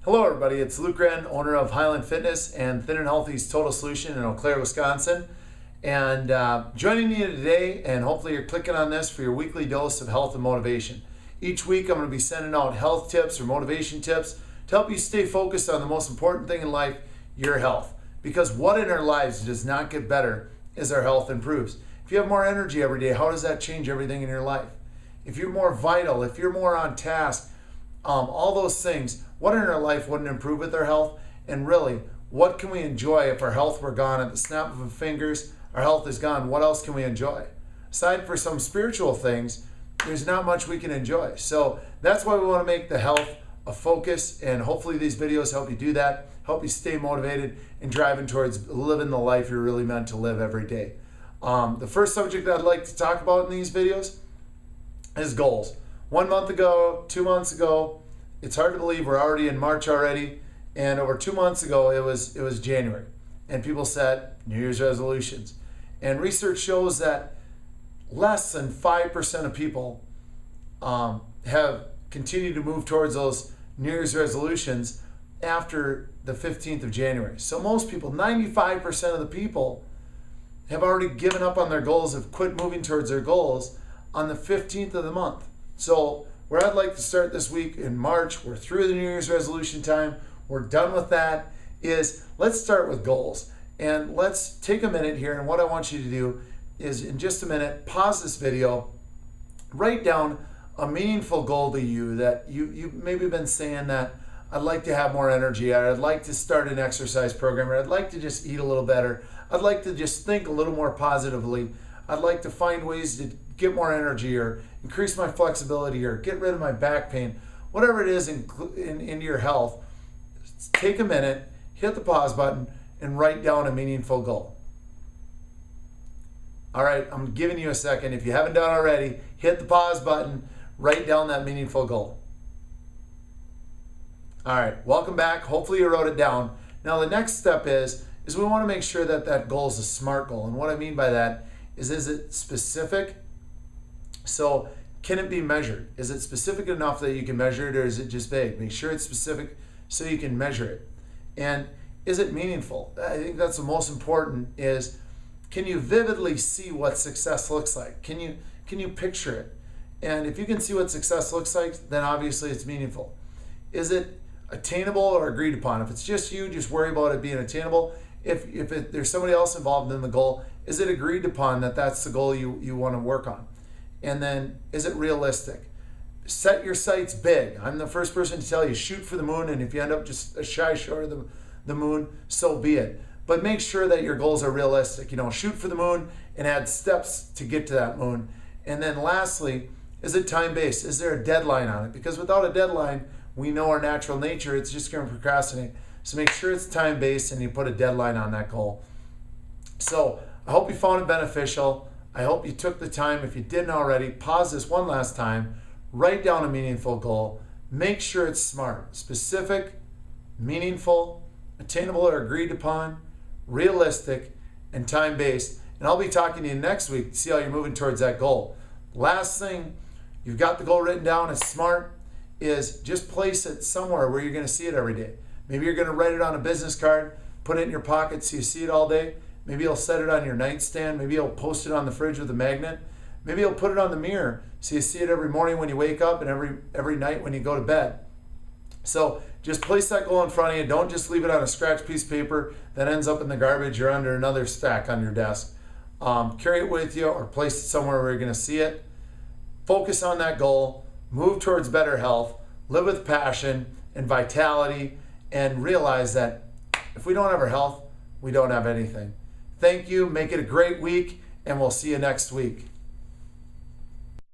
Hello everybody, it's Wren, owner of Highland Fitness and Thin and Healthy's Total Solution in Eau Claire, Wisconsin. And joining me today, and hopefully you're clicking on this for your weekly dose of health and motivation. Each week I'm going to be sending out health tips or motivation tips to help you stay focused on the most important thing in life, your health. Because what in our lives does not get better as our health improves. If you have more energy every day, how does that change everything in your life? If you're more vital, if you're more on task, all those things, what in our life wouldn't improve with our health? And really, what can we enjoy if our health were gone at the snap of a fingers? Our health is gone. What else can we enjoy? Aside for some spiritual things, there's not much we can enjoy. So that's why we want to make the health a focus, and hopefully these videos help you do that, help you stay motivated and driving towards living the life you're really meant to live every day. The first subject that I'd like to talk about in these videos is goals. 1 month ago, 2 months ago, it's hard to believe we're already in March already, and over 2 months ago it was January, and people set New Year's resolutions. And research shows that less than 5% of people have continued to move towards those New Year's resolutions after the 15th of January. So most people, 95% of the people, have already given up on their goals, have quit moving towards their goals on the 15th of the month. So where I'd like to start this week in March, we're through the New Year's resolution time, we're done with that, is let's start with goals. And let's take a minute here, and what I want you to do is in just a minute, pause this video, write down a meaningful goal to you that you've maybe been saying that I'd like to have more energy, I'd like to start an exercise program, or I'd like to just eat a little better, I'd like to just think a little more positively, I'd like to find ways to get more energy or increase my flexibility or get rid of my back pain, whatever it is in your health. Take a minute, hit the pause button, and write down a meaningful goal. All right, I'm giving you a second. If you haven't done already, hit the pause button, write down that meaningful goal. All right, welcome back. Hopefully you wrote it down. Now the next step is we want to make sure that that goal is a SMART goal. And what I mean by that is it specific? So can it be measured? Is it specific enough that you can measure it, or is it just vague? Make sure it's specific so you can measure it. And is it meaningful? I think that's the most important, is can you vividly see what success looks like? Can you picture it? And if you can see what success looks like, then obviously it's meaningful. Is it attainable or agreed upon? If it's just you, just worry about it being attainable. If there's somebody else involved in the goal, is it agreed upon that that's the goal you want to work on? And then, is it realistic? Set your sights big. I'm the first person to tell you, shoot for the moon, and if you end up just a shy short of the moon, so be it. But make sure that your goals are realistic. Shoot for the moon and add steps to get to that moon. And then lastly, is it time-based? Is there a deadline on it? Because without a deadline, we know our natural nature, it's just going to procrastinate. So make sure it's time-based and you put a deadline on that goal. So I hope you found it beneficial. I hope you took the time. If you didn't already, pause this one last time, write down a meaningful goal, make sure it's SMART, specific, meaningful, attainable or agreed upon, realistic, and time-based. And I'll be talking to you next week to see how you're moving towards that goal. Last thing, you've got the goal written down, it's SMART, is just place it somewhere where you're going to see it every day. Maybe you're going to write it on a business card, put it in your pocket so you see it all day. Maybe you'll set it on your nightstand. Maybe you'll post it on the fridge with a magnet. Maybe you'll put it on the mirror so you see it every morning when you wake up and every night when you go to bed. So just place that goal in front of you. Don't just leave it on a scratch piece of paper that ends up in the garbage or under another stack on your desk. Carry it with you or place it somewhere where you're going to see it. Focus on that goal. Move towards better health. Live with passion and vitality, and realize that if we don't have our health, we don't have anything. Thank you. Make it a great week, and we'll see you next week.